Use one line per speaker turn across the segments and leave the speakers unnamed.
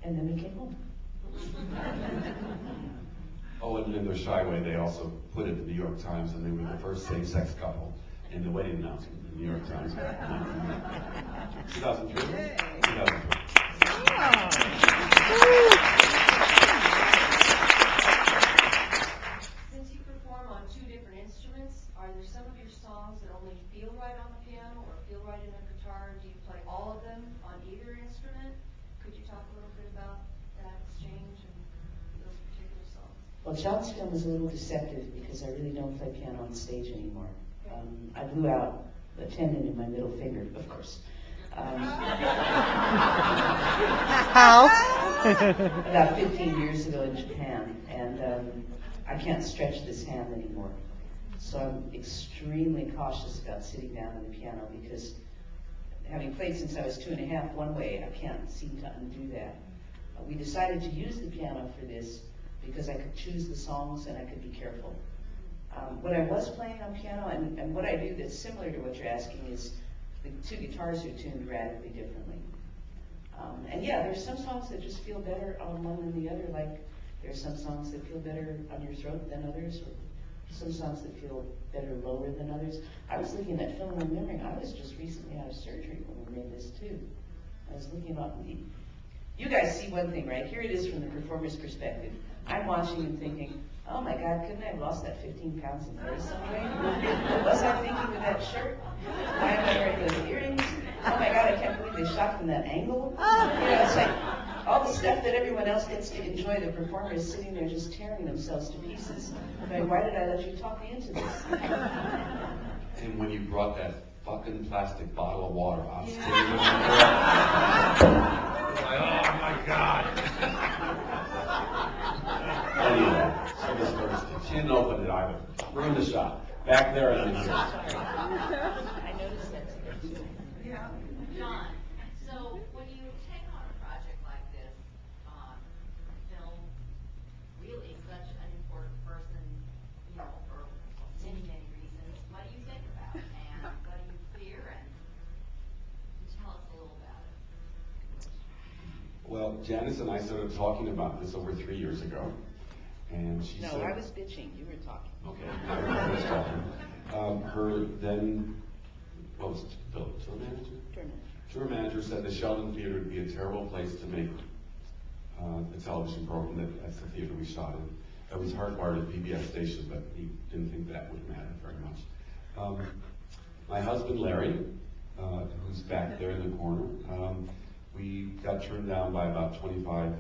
And then we came home.
Oh, and in their shy way, they also put it in the New York Times, and they were the first same-sex couple in the wedding announcement in the New York Times. 2003? 2003.
Since you perform on two different instruments, are there some of your songs that only feel right on the piano or feel right in a guitar? Do you play all of them on either instrument? Could you talk a little bit about that exchange and those particular songs?
Well, John's film is a little deceptive because I really don't play piano on stage anymore. I blew out a tendon in my middle finger, of course.
How?
About 15 years ago in Japan, and I can't stretch this hand anymore. So I'm extremely cautious about sitting down at the piano because having played since I was 2.5 one way, I can't seem to undo that. We decided to use the piano for this because I could choose the songs and I could be careful. When I was playing on piano, and what I do that's similar to what you're asking is the two guitars are tuned radically differently. And yeah, there's some songs that just feel better on one than the other, like there's some songs that feel better on your throat than others, or some songs that feel better lower than others. I was looking at that film and remembering I was just recently out of surgery when we made this too. I was looking at you guys see one thing, right? Here it is from the performer's perspective. I'm watching and thinking, oh my God, couldn't I have lost that 15 pounds in Paris some way? What was I thinking with that shirt? Why am I wearing those earrings? Oh my God, I can't believe they shot from that angle. You know, it's like all the stuff that everyone else gets to enjoy, the performer is sitting there just tearing themselves to pieces. Going, why did I let you talk me into this?
And when you brought that fucking plastic bottle of water off stage, it was like, oh my God. Anyway, she was thirsty. She didn't open it either. Ruined the shot. Back there and then here.
I noticed that today.
Yeah.
John, so when you take on a project like this, film really such an important person, you know, for many, many reasons. What do you think about it, and what do you fear, and tell us a little about it.
Well, Janis and I started talking about this over 3 years ago. And she said...
No, I was bitching. You were talking.
Okay, I was talking. Her then, what was it, tour manager? Tour manager said the Sheldon Theater would be a terrible place to make a television program. That's the theater we shot in. That was hardwired at PBS station, but he didn't think that would matter very much. My husband, Larry, who's back there in the corner, we got turned down by about 25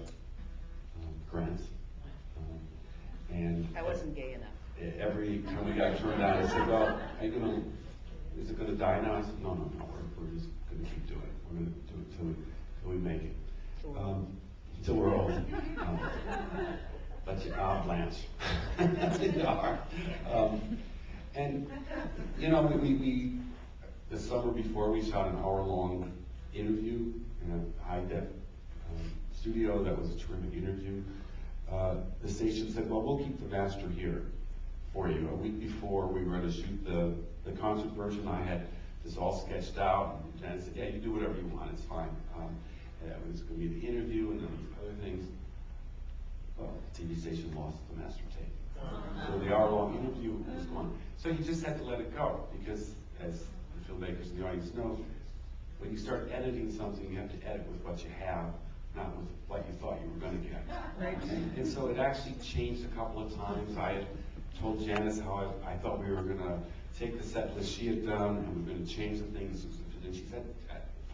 grants. And
I wasn't gay enough.
Every time we got turned down, I said, well, is it going to die now? I said, no, we're just going to keep doing it. We're going to do it till we make it. Till we're old. But you are, Blanche. You are. And, you know, we the summer before, we shot an hour-long interview in a high-def studio. That was a terrific interview. The station said, well, we'll keep the master here for you. A week before, we were going to shoot the concert version. I had this all sketched out, and Janis said, yeah, you do whatever you want, it's fine. It was going to be the interview and then other things. Well, the TV station lost the master tape. So the hour-long interview was gone. So you just had to let it go, because as the filmmakers in the audience know, when you start editing something, you have to edit with what you have, not with what you thought you were going to get.
Right.
And so it actually changed a couple of times. I had told Janis how I thought we were going to take the set list she had done and we were going to change the things. And she said,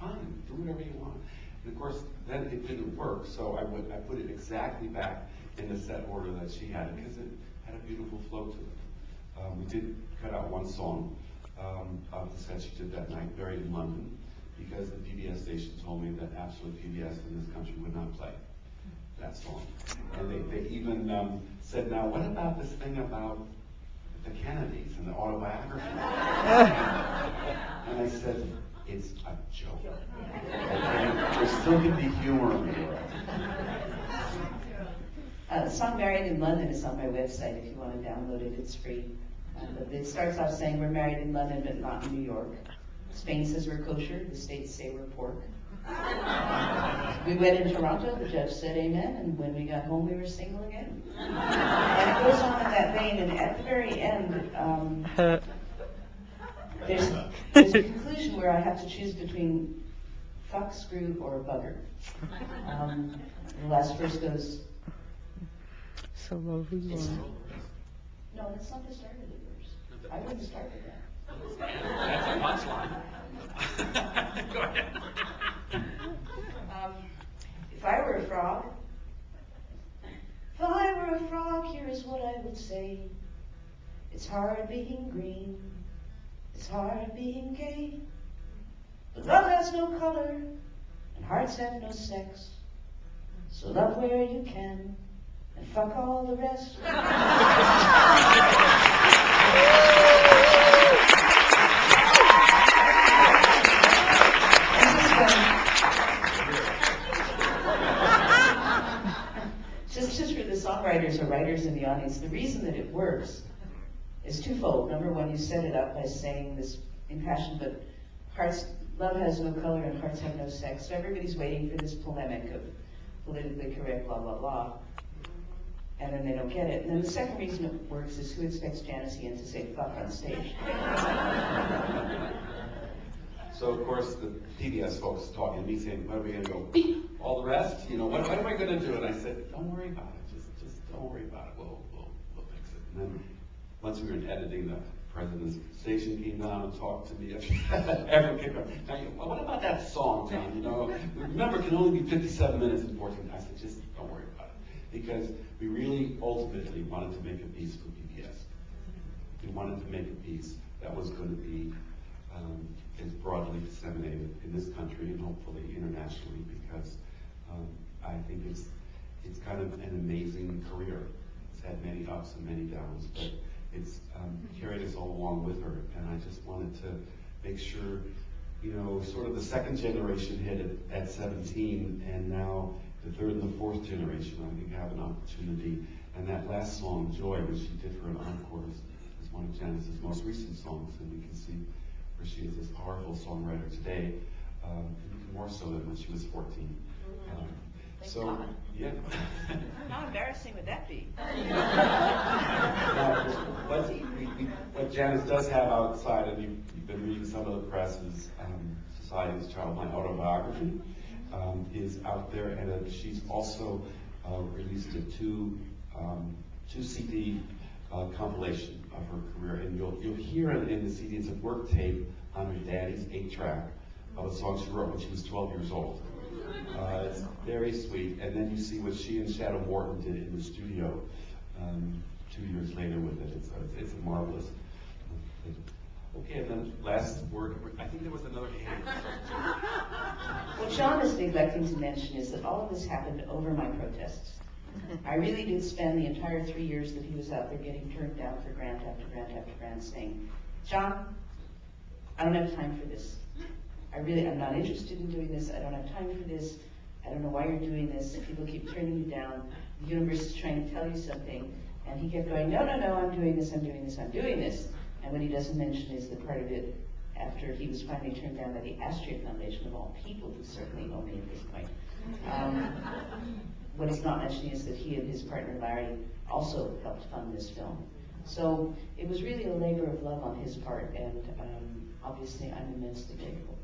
fine, do whatever you want. And of course, then it didn't work, so I put it exactly back in the set order that she had it, because it had a beautiful flow to it. We did cut out one song of the set she did that night, Buried in London, because the PBS station told me that absolute PBS in this country would not play that song. And they even said, now what about this thing about the Kennedys and the autobiography? And I said, it's a joke. Okay? There still can be humor in the world.
The song Married in London is on my website if you want to download it. It's free. It starts off saying we're married in London but not in New York. Spain says we're kosher. The States say we're pork. We went in Toronto, the judge said amen, and when we got home, we were single again. And it goes on in that vein, and at the very end, there's a conclusion where I have to choose between fuck, screw, or bugger. The last verse goes,
So lovely.
no, that's not the start of the verse. I wouldn't start with that.
That's a punchline. Go ahead.
If I were a frog, here is what I would say. It's hard being green, it's hard being gay, but love has no color, and hearts have no sex. So love where you can, and fuck all the rest. Just for the songwriters or writers in the audience, the reason that it works is twofold. Number one, you set it up by saying this impassioned, but love has no color and hearts have no sex. So everybody's waiting for this polemic of politically correct, blah, blah, blah. And then they don't get it. And then the second reason it works is who expects Janis to say fuck on stage?
So of course the PBS folks talking to me saying, "What are we going to go? Beep, all the rest? You know, what am I going to do?" And I said, "Don't worry about it. Just don't worry about it. We'll fix it." And then once we were in editing, the president's station came down and talked to me. Everyone came up. Now, what about that song, John? You know, remember, it can only be 57 minutes and 14. I said, just don't worry about it, because we really ultimately wanted to make a piece for PBS. We wanted to make a piece that was going to be is broadly disseminated in this country and hopefully internationally, because I think it's kind of an amazing career. It's had many ups and many downs, but it's carried us all along with her. And I just wanted to make sure, you know, sort of the second generation hit it at 17, and now the third and the fourth generation, I think, have an opportunity. And that last song, Joy, which she did for an encore, is one of Janis's most recent songs, and we can see where she is this powerful songwriter today, even more so than when she was 14. So,
God.
yeah.
How embarrassing would that be?
Now, what Janis does have outside, and you've been reading some of the press, is Society's Child, my autobiography, is out there, and she's also released a two CD compilation of her career, and you'll hear it in the CD. It's a work tape on her daddy's 8-track of a song she wrote when she was 12 years old. It's very sweet, and then you see what she and Shadow Morton did in the studio 2 years later with it. It's a marvelous thing. Okay, and then last word. I think there was another hand.
What John is neglecting to mention is that all of this happened over my protests. I really did spend the entire 3 years that he was out there getting turned down for grant after grant after grant saying, "John, I don't have time for this. I'm not interested in doing this. I don't have time for this. I don't know why you're doing this. People keep turning you down. The universe is trying to tell you something." And he kept going, no, I'm doing this. And what he doesn't mention is the part of it after he was finally turned down by the Astria Foundation, of all people who certainly owe me at this point. What he's not mentioning is that he and his partner Larry also helped fund this film. So it was really a labor of love on his part, and obviously I'm immensely grateful.